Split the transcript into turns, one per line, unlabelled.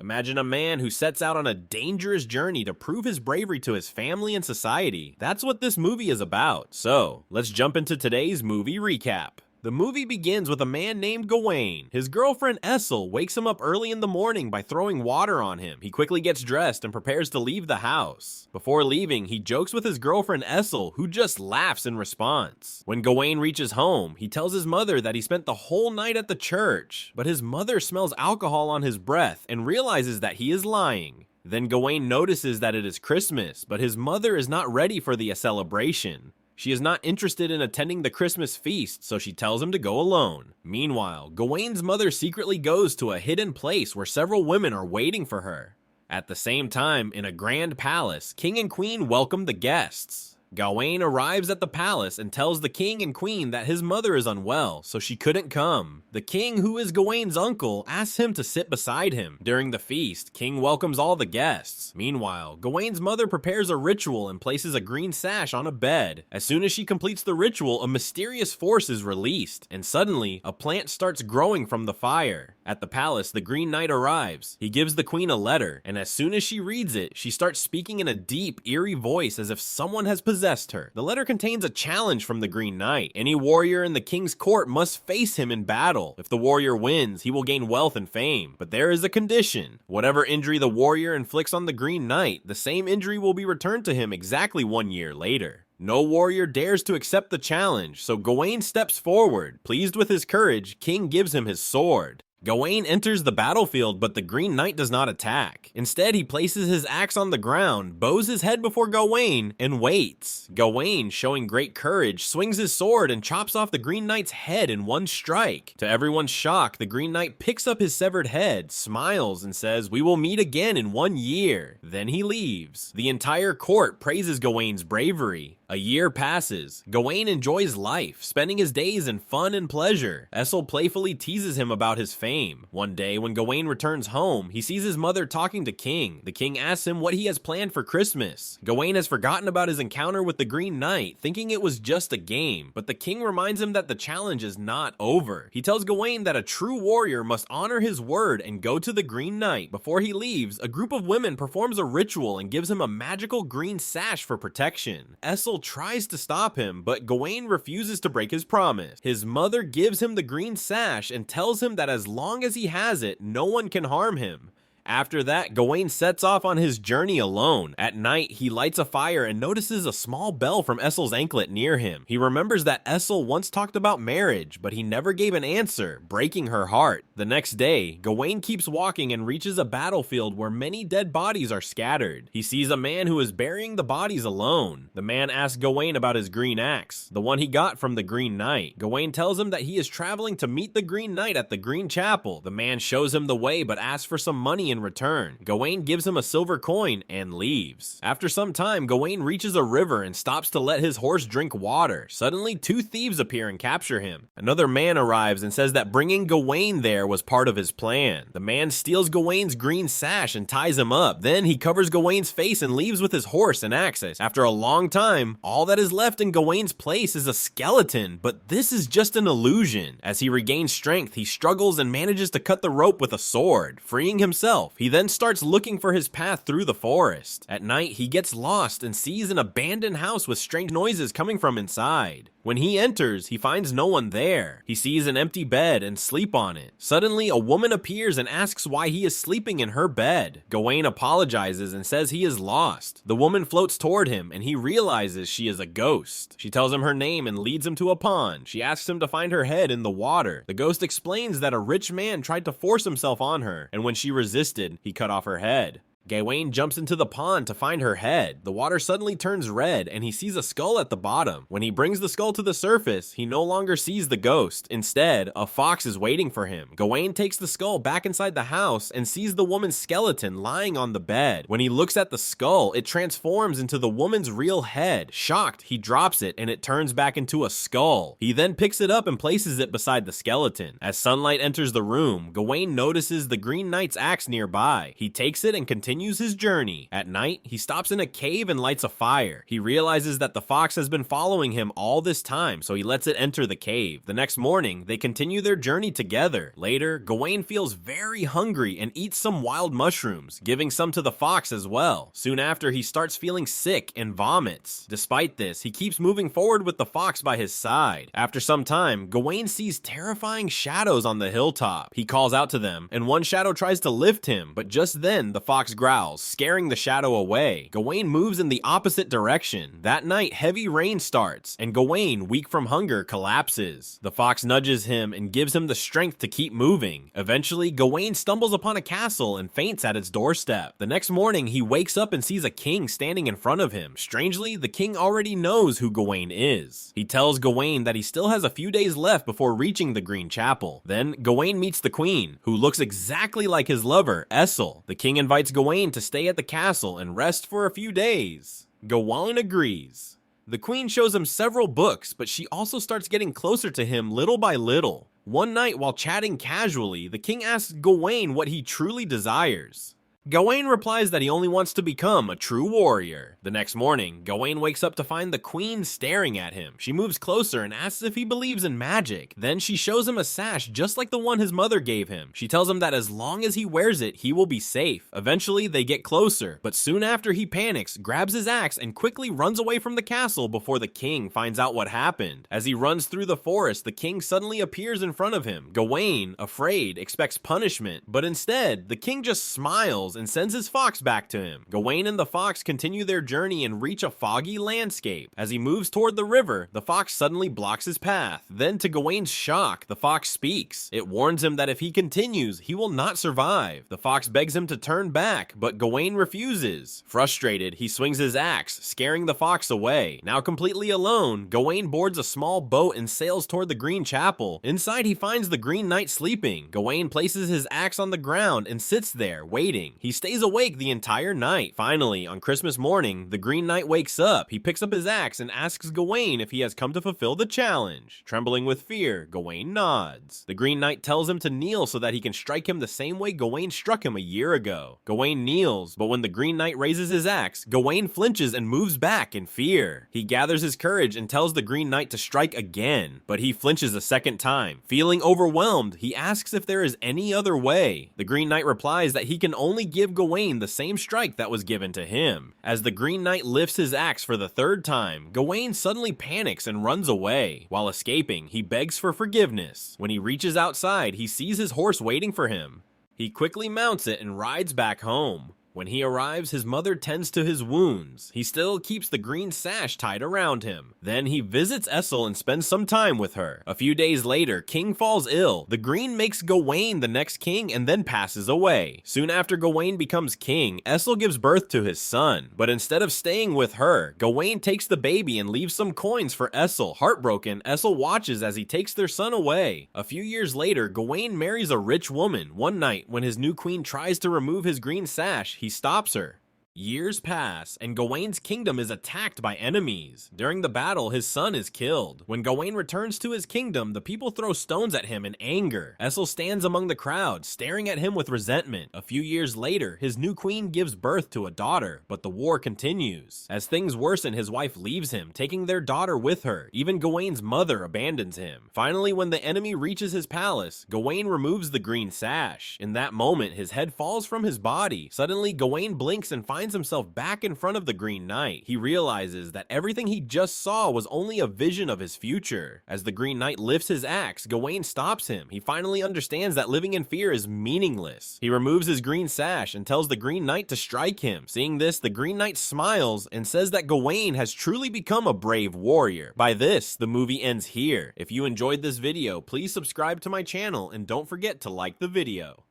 Imagine a man who sets out on a dangerous journey to prove his bravery to his family and society. That's what this movie is about. So, let's jump into today's movie recap. The movie begins with a man named Gawain. His girlfriend Essel wakes him up early in the morning by throwing water on him. He quickly gets dressed and prepares to leave the house. Before leaving, he jokes with his girlfriend Essel, who just laughs in response. When Gawain reaches home, he tells his mother that he spent the whole night at the church, but his mother smells alcohol on his breath and realizes that he is lying. Then Gawain notices that it is Christmas, but his mother is not ready for the celebration. She is not interested in attending the Christmas feast, so she tells him to go alone. Meanwhile, Gawain's mother secretly goes to a hidden place where several women are waiting for her. At the same time, in a grand palace, King and Queen welcome the guests. Gawain arrives at the palace and tells the king and queen that his mother is unwell, so she couldn't come. The king, who is Gawain's uncle, asks him to sit beside him. During the feast, King welcomes all the guests. Meanwhile, Gawain's mother prepares a ritual and places a green sash on a bed. As soon as she completes the ritual, a mysterious force is released, and suddenly, a plant starts growing from the fire. At the palace, the Green Knight arrives. He gives the queen a letter, and as soon as she reads it, she starts speaking in a deep, eerie voice as if someone has possessed her. The letter contains a challenge from the Green Knight. Any warrior in the king's court must face him in battle. If the warrior wins, he will gain wealth and fame. But there is a condition. Whatever injury the warrior inflicts on the Green Knight, the same injury will be returned to him exactly 1 year later. No warrior dares to accept the challenge, so Gawain steps forward. Pleased with his courage, King gives him his sword. Gawain enters the battlefield, but the Green Knight does not attack. Instead, he places his axe on the ground, bows his head before Gawain, and waits. Gawain, showing great courage, swings his sword and chops off the Green Knight's head in one strike. To everyone's shock, the Green Knight picks up his severed head, smiles, and says, "We will meet again in 1 year." Then he leaves. The entire court praises Gawain's bravery. A year passes. Gawain enjoys life, spending his days in fun and pleasure. Essel playfully teases him about his fame. One day, when Gawain returns home, he sees his mother talking to King. The king asks him what he has planned for Christmas. Gawain has forgotten about his encounter with the Green Knight, thinking it was just a game, but the king reminds him that the challenge is not over. He tells Gawain that a true warrior must honor his word and go to the Green Knight. Before he leaves, a group of women performs a ritual and gives him a magical green sash for protection. Essel tries to stop him, but Gawain refuses to break his promise. His mother gives him the green sash and tells him that as long as he has it, no one can harm him. After that, Gawain sets off on his journey alone. At night, he lights a fire and notices a small bell from Essel's anklet near him. He remembers that Essel once talked about marriage, but he never gave an answer, breaking her heart. The next day, Gawain keeps walking and reaches a battlefield where many dead bodies are scattered. He sees a man who is burying the bodies alone. The man asks Gawain about his green axe, the one he got from the Green Knight. Gawain tells him that he is traveling to meet the Green Knight at the Green Chapel. The man shows him the way but asks for some money in return. Gawain gives him a silver coin and leaves. After some time, Gawain reaches a river and stops to let his horse drink water. Suddenly, 2 thieves appear and capture him. Another man arrives and says that bringing Gawain there was part of his plan. The man steals Gawain's green sash and ties him up. Then he covers Gawain's face and leaves with his horse and axes. After a long time, all that is left in Gawain's place is a skeleton, but this is just an illusion. As he regains strength, he struggles and manages to cut the rope with a sword, freeing himself. He then starts looking for his path through the forest. At night, he gets lost and sees an abandoned house with strange noises coming from inside. When he enters, he finds no one there. He sees an empty bed and sleep on it. Suddenly, a woman appears and asks why he is sleeping in her bed. Gawain apologizes and says he is lost. The woman floats toward him and he realizes she is a ghost. She tells him her name and leads him to a pond. She asks him to find her head in the water. The ghost explains that a rich man tried to force himself on her, and when she resisted, he cut off her head. Gawain jumps into the pond to find her head. The water suddenly turns red and he sees a skull at the bottom. When he brings the skull to the surface, he no longer sees the ghost. Instead, a fox is waiting for him. Gawain takes the skull back inside the house and sees the woman's skeleton lying on the bed. When he looks at the skull, it transforms into the woman's real head. Shocked, he drops it and it turns back into a skull. He then picks it up and places it beside the skeleton. As sunlight enters the room, Gawain notices the Green Knight's axe nearby. He takes it and continues continues his journey. At night, he stops in a cave and lights a fire. He realizes that the fox has been following him all this time, so he lets it enter the cave. The next morning, they continue their journey together. Later, Gawain feels very hungry and eats some wild mushrooms, giving some to the fox as well. Soon after, he starts feeling sick and vomits. Despite this, he keeps moving forward with the fox by his side. After some time, Gawain sees terrifying shadows on the hilltop. He calls out to them, and one shadow tries to lift him, but just then the fox growls, scaring the shadow away. Gawain moves in the opposite direction. That night, heavy rain starts, and Gawain, weak from hunger, collapses. The fox nudges him and gives him the strength to keep moving. Eventually, Gawain stumbles upon a castle and faints at its doorstep. The next morning, he wakes up and sees a king standing in front of him. Strangely, the king already knows who Gawain is. He tells Gawain that he still has a few days left before reaching the Green Chapel. Then, Gawain meets the queen, who looks exactly like his lover, Essel. The king invites Gawain to stay at the castle and rest for a few days. Gawain agrees. The queen shows him several books, but she also starts getting closer to him little by little. One night, while chatting casually, the king asks Gawain what he truly desires. Gawain replies that he only wants to become a true warrior. The next morning, Gawain wakes up to find the queen staring at him. She moves closer and asks if he believes in magic. Then she shows him a sash just like the one his mother gave him. She tells him that as long as he wears it, he will be safe. Eventually, they get closer, but soon after he panics, grabs his axe, and quickly runs away from the castle before the king finds out what happened. As he runs through the forest, the king suddenly appears in front of him. Gawain, afraid, expects punishment, but instead, the king just smiles and sends his fox back to him. Gawain and the fox continue their journey and reach a foggy landscape. As he moves toward the river, the fox suddenly blocks his path. Then, to Gawain's shock, the fox speaks. It warns him that if he continues, he will not survive. The fox begs him to turn back, but Gawain refuses. Frustrated, he swings his axe, scaring the fox away. Now completely alone, Gawain boards a small boat and sails toward the Green Chapel. Inside, he finds the Green Knight sleeping. Gawain places his axe on the ground and sits there, waiting. He stays awake the entire night. Finally, on Christmas morning, the Green Knight wakes up. He picks up his axe and asks Gawain if he has come to fulfill the challenge. Trembling with fear, Gawain nods. The Green Knight tells him to kneel so that he can strike him the same way Gawain struck him a year ago. Gawain kneels, but when the Green Knight raises his axe, Gawain flinches and moves back in fear. He gathers his courage and tells the Green Knight to strike again, but he flinches a second time. Feeling overwhelmed, he asks if there is any other way. The Green Knight replies that he can only give Gawain the same strike that was given to him. As the Green Knight lifts his axe for the third time, Gawain suddenly panics and runs away. While escaping, he begs for forgiveness. When he reaches outside, he sees his horse waiting for him. He quickly mounts it and rides back home. When he arrives, his mother tends to his wounds. He still keeps the green sash tied around him. Then he visits Essel and spends some time with her. A few days later, King falls ill. The Green makes Gawain the next king and then passes away. Soon after Gawain becomes king, Essel gives birth to his son. But instead of staying with her, Gawain takes the baby and leaves some coins for Essel. Heartbroken, Essel watches as he takes their son away. A few years later, Gawain marries a rich woman. One night, when his new queen tries to remove his green sash, he stops her. Years pass, and Gawain's kingdom is attacked by enemies. During the battle, his son is killed. When Gawain returns to his kingdom, the people throw stones at him in anger. Essel stands among the crowd, staring at him with resentment. A few years later, his new queen gives birth to a daughter, but the war continues. As things worsen, his wife leaves him, taking their daughter with her. Even Gawain's mother abandons him. Finally, when the enemy reaches his palace, Gawain removes the green sash. In that moment, his head falls from his body. Suddenly, Gawain blinks and finds himself back in front of the Green Knight. He realizes that everything he just saw was only a vision of his future. As the Green Knight lifts his axe, Gawain stops him. He finally understands that living in fear is meaningless. He removes his green sash and tells the Green Knight to strike him. Seeing this, the Green Knight smiles and says that Gawain has truly become a brave warrior. By this, the movie ends here. If you enjoyed this video, please subscribe to my channel and don't forget to like the video.